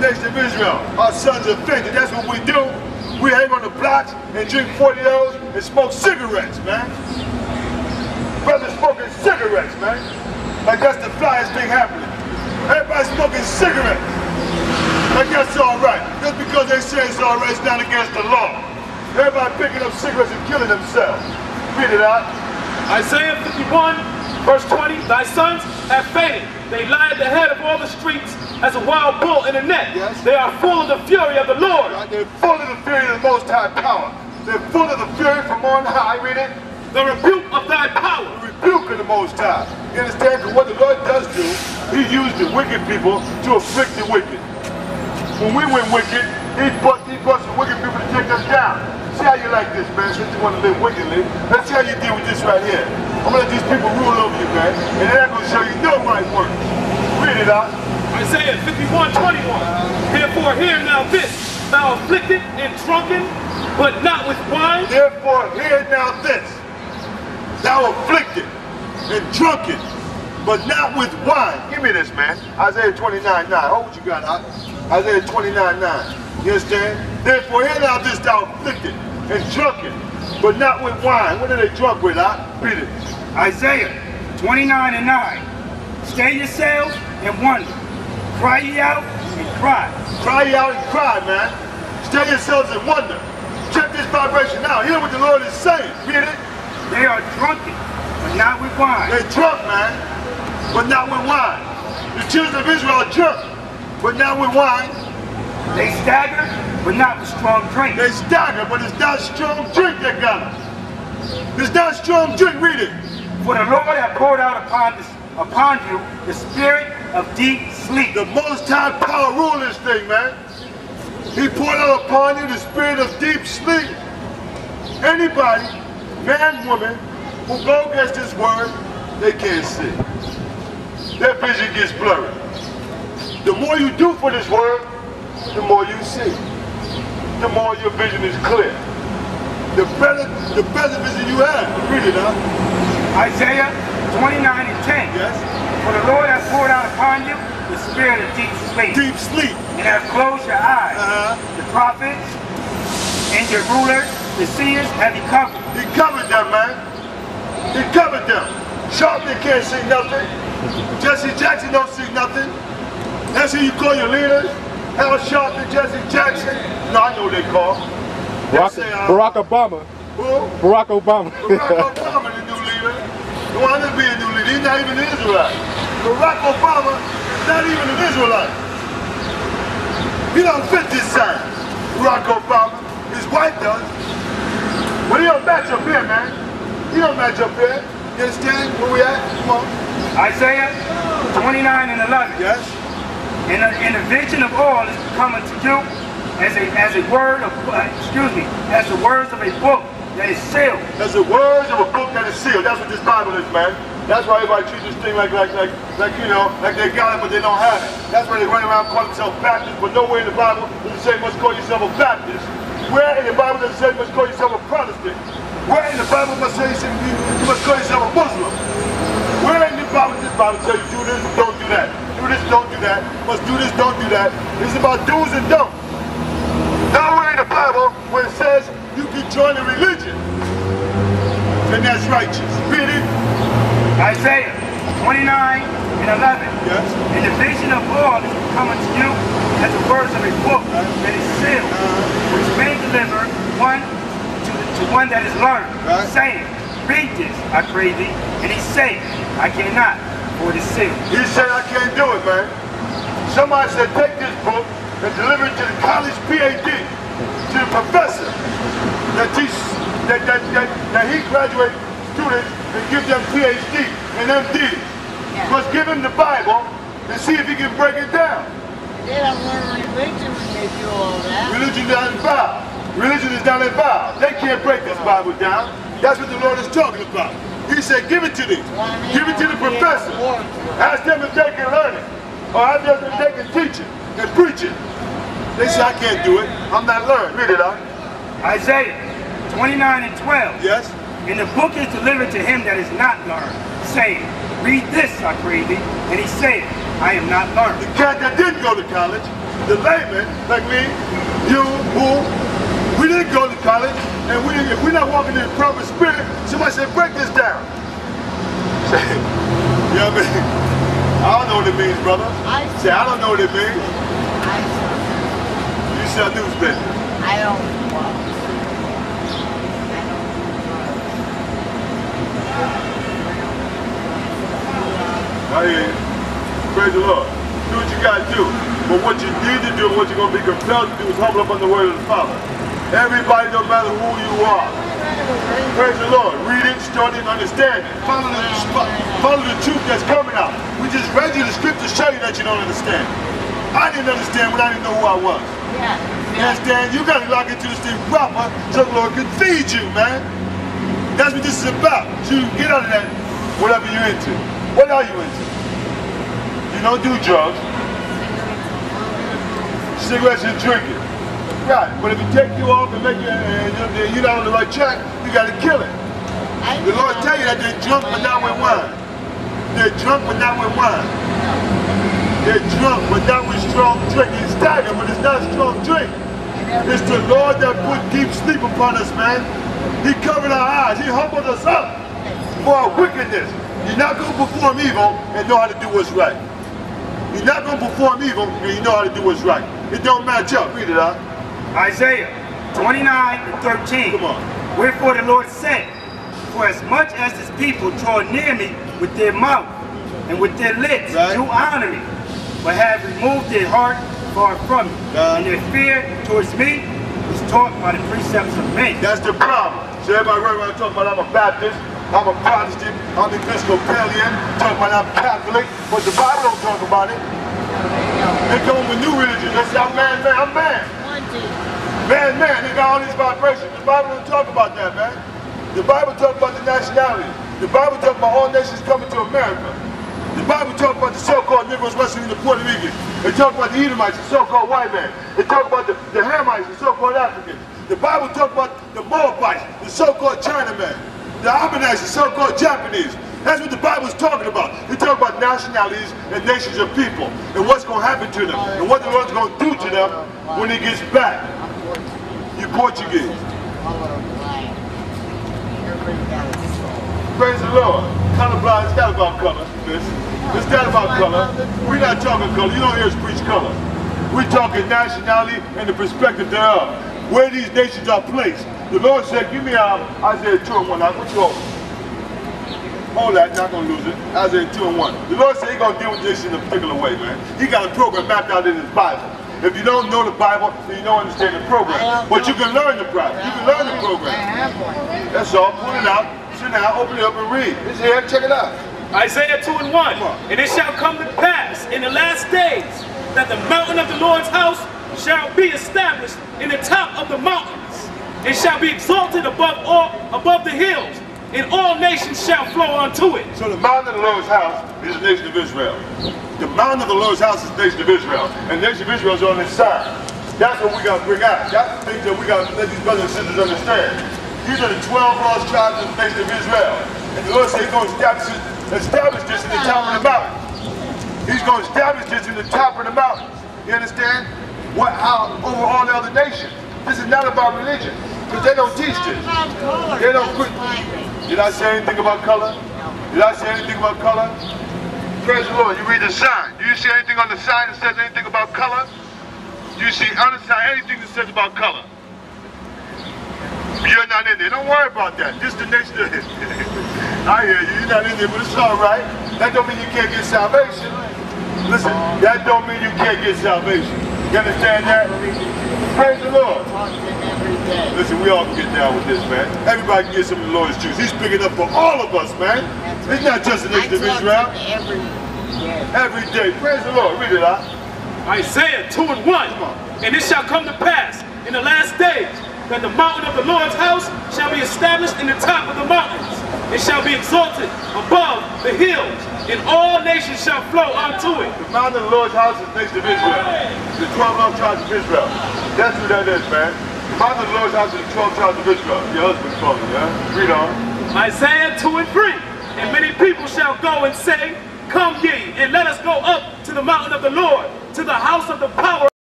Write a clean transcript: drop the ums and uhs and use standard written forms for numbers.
nation of Israel. Our sons are offended. That's what we do. We hang on the blocks and drink 40 L's and smoke cigarettes, man. Brothers smoking cigarettes, man. Like that's the flyest thing happening. Everybody's smoking cigarettes. Like that's all right. Just because they say it's all right, it's not against the law. Everybody picking up cigarettes and killing themselves. Read it out. Isaiah 51, verse 20, thy sons have fainted. They lie at the head of all the streets as a wild bull in a net. Yes. They are full of the fury of the Lord. Right, they're full of the fury of the Most High power. They're full of the fury from on high. Read it. The rebuke of thy power. The rebuke of the Most High. You understand? Because what the Lord does do, He used the wicked people to afflict the wicked. When we went wicked, He brought some wicked people to take us down. See how you like this, man, since you want to live wickedly. Let's see how you deal with this right here. I'm going to let these people rule over you, man, and they're going to show you no right work. Read it out. Isaiah 51:21. Therefore hear now this, thou afflicted and drunken, but not with wine. Therefore hear now this, thou afflicted and drunken, but not with wine. Give me this, man. Isaiah 29:9. Oh, what you got, huh? Isaiah 29:9. You understand? Therefore hear now this, thou afflicted and drunken, but not with wine. What are they drunk with, huh? Read it. Isaiah 29:9. Stay yourselves and wonder. Cry ye out and cry. Cry ye out and cry, man. Stay yourselves and wonder. Check this vibration out. Hear what the Lord is saying. Read it. They are drunken, but not with wine. They're drunk, man, but not with wine. The children of Israel are drunk, but not with wine. They stagger, but not with strong drink. They stagger, but it's not strong drink they got. It's not strong drink. Read it. For the Lord hath poured out upon you the spirit of deep sleep. The Most High power rule this thing, man. He poured out upon you the spirit of deep sleep. Anybody, man, woman, who go against this word, they can't see. Their vision gets blurry. The more you do for this word, the more you see. The more your vision is clear. The better vision you have. Read it, huh? Isaiah 29:10. Yes. For the Lord hath poured out upon you the spirit of deep sleep. Deep sleep. And hath closed your eyes. The prophets and your rulers, the seers, have He covered. He covered them, man. He covered them. Sharpton can't see nothing. Jesse Jackson don't see nothing. That's who you call your leaders. Al Sharpton, Jesse Jackson. No, I know what they call. Barack Obama. Who? Barack Obama. Barack Obama, the new leader. He wanted to be a new leader. He's not even an Israelite. Barack Obama is not even an Israelite. He don't fit this sign. Barack Obama. His wife does. But he don't match up here, man. He don't match up here. You understand where we at? Come on. Isaiah 29:11. Yes. And the vision of all is coming to you as a word of as the words of a book that is sealed. As the words of a book that is sealed. That's what this Bible is, man. That's why everybody treats this thing like you know, like they got it but they don't have it. That's why they run around calling themselves Baptists, but nowhere in the Bible does it say you must call yourself a Baptist. Where in the Bible does it say you must call yourself a Protestant? Where in the Bible must say you must call yourself a Muslim? Where in the Bible does this Bible tell you do this, don't do that? Do this, don't do that. Must do this, don't do that. It's about do's and don'ts. Nowhere in the Bible where it says you can join a religion and that's righteous. Read it. Isaiah 29:11. Yes. And the vision of all is coming to you as the words of a book that is sealed, which may deliver one to one that is learned, saying, read this, I pray thee. And he said, I cannot, for it is sealed. He said, I can't do it, man. Somebody said, take this book and deliver it to the college PhD, to the professor that he graduates students and gives them PhD and MD. Must give him the Bible and see if he can break it down. They don't learn religion when they do all that. Religion is not involved. Religion is not involved. They can't break this Bible down. That's what the Lord is talking about. He said, give it to them. Give it to the professor. Ask them if they can learn it. Or ask them if they can teach it and preach it. They say, I can't do it. I'm not learned. Read it out. Isaiah 29:12. Yes. And the book is delivered to him that is not learned, saying, read this, I pray thee. And he said, I am not learned. The cat that didn't go to college, the layman, like me, you, who, we didn't go to college, and if we're not walking in the proper spirit, somebody said, break this down. Say, you know what I mean? I don't know what it means, brother. Say, I don't know what it means. You sell newspapers. I don't. I hear you. Praise the Lord. Do what you got to do. But what you need to do, what you're going to be compelled to do is humble up on the word of the Father. Everybody, no matter who you are. Praise the Lord. Read it, study, and understand it. Follow the truth that's coming out. We just read you the scripture to show you that you don't understand. I didn't understand when I didn't know who I was. Yeah. You understand? You got to lock into this thing proper so the Lord can feed you, man. That's what this is about. So you can get out of that, whatever you're into. What are you into? You don't do drugs. Cigarettes and drinking. Right, but if it take you off and make you, you're not on the right track, you got to kill it. The Lord tell you that they're drunk but not with wine. They're drunk but not with wine. They're drunk but not with strong drink. It's stagger, but it's not strong drink. It's the Lord that put deep sleep upon us, man. He covered our eyes. He humbled us up for our wickedness. You're not going to perform evil and know how to do what's right. You're not going to perform evil and you know how to do what's right. It don't match up. Read it out. Isaiah 29:13. Come on. Wherefore the Lord said, for as much as his people draw near me with their mouth and with their lips do honor me, but have removed their heart far from me, and their fear towards me is taught by the precepts of men. That's the problem. So everybody right around talking about I'm a Baptist, I'm a Protestant, I'm Episcopalian, talking about I'm Catholic, but the Bible don't talk about it. They come with new religions. They say I'm man, I'm man. Man, they got all these vibrations. The Bible don't talk about that, man. The Bible talk about the nationality. The Bible talk about all nations coming to America. The Bible talk about the so-called Negroes wrestling the Puerto Ricans. They talk about the Edomites, the so-called white man. They talk about the Hamites, the so-called Africans. The Bible talk about the Moabites, the so-called Chinamen. The Ammonites, the so-called Japanese. That's what the Bible's talking about. They talk about nationalities and nations of people and what's going to happen to them and what the Lord's going to do to them when he gets back. You Portuguese. Praise the Lord. Colorblind, it's not about color, miss. It's not about color. We're not talking color. You don't hear us preach color. We're talking nationality and the perspective thereof. Where these nations are placed. The Lord said, give me Isaiah 2:1. What you hold? Hold that, not going to lose it. Isaiah 2:1. The Lord said he's going to deal with this in a particular way, man. He got a program mapped out in his Bible. If you don't know the Bible, then you don't understand the program. But you can learn the Bible. You can learn the program. That's all. Pull it out. Sit down, open it up and read. It's here. Check it out. Isaiah 2:1. And it shall come to pass in the last days that the mountain of the Lord's house shall be established in the top of the mountains. It shall be exalted above the hills, and all nations shall flow unto it. So the mountain of the Lord's house is the nation of Israel. The mountain of the Lord's house is the nation of Israel. And the nation of Israel is on this side. That's what we got to bring out. That's the things that we got to let these brothers and sisters understand. These are the 12 lost tribes of the nation of Israel. And the Lord said he's going to establish this in the top of the mountain. He's going to establish this in the top of the mountains. You understand? How over all the other nations. This is not about religion. Because they don't teach this. They don't put. Did I say anything about color? Did I say anything about color? Praise the Lord. You read the sign. Do you see anything on the sign that says anything about color? Do you see on the sign anything that says about color? You're not in there. Don't worry about that. This is the nation of I hear you. You're not in there, but it's all right. That don't mean you can't get salvation. Listen, that don't mean you can't get salvation. You understand that? Praise the Lord. Listen, we all can get down with this, man. Everybody can get some of the Lord's juice. He's picking up for all of us, man. It's not just the nation of Israel. Every day. Praise the Lord. Read it out. Isaiah 2:1. And it shall come to pass in the last days that the mountain of the Lord's house shall be established in the top of the mountains. It shall be exalted above the hills, and all nations shall flow unto it. The mountain of the Lord's house is the nation of Israel. The 12 lost tribes of Israel. That's who that is, man. The mountain of the Lord's house is the 12 tribes of Israel. Your husband's calling, yeah? Read on. Isaiah 2:3. And many people shall go and say, come ye, and let us go up to the mountain of the Lord, to the house of the power